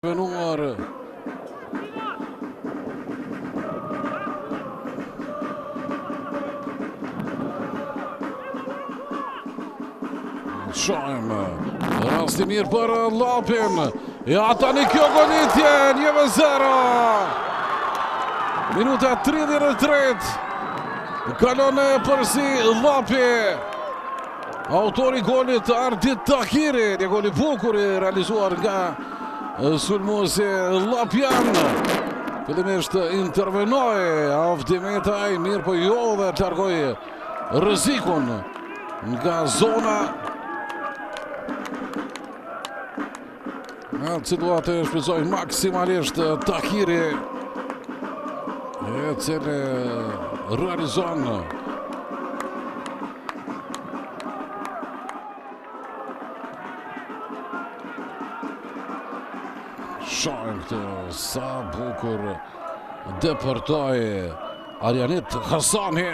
Venuar Shojmë rasti mirë për Llapin. Ja tani kjo golitje 1-0. Minuta 33. Kalon përsi Llapi. Autori golit Ardit Tahiri. Një gol i bukur i realizuar nga sulmuesi Llapian. Fillimisht intervenoi Avdi Metaj, mirë po jo dhe të largoi rrezikun nga zona. Në situatë e shpenzoi maksimalisht Tahiri, e cili realizon shojmë këtë sa bukur depërtoi Arjanit Hasani.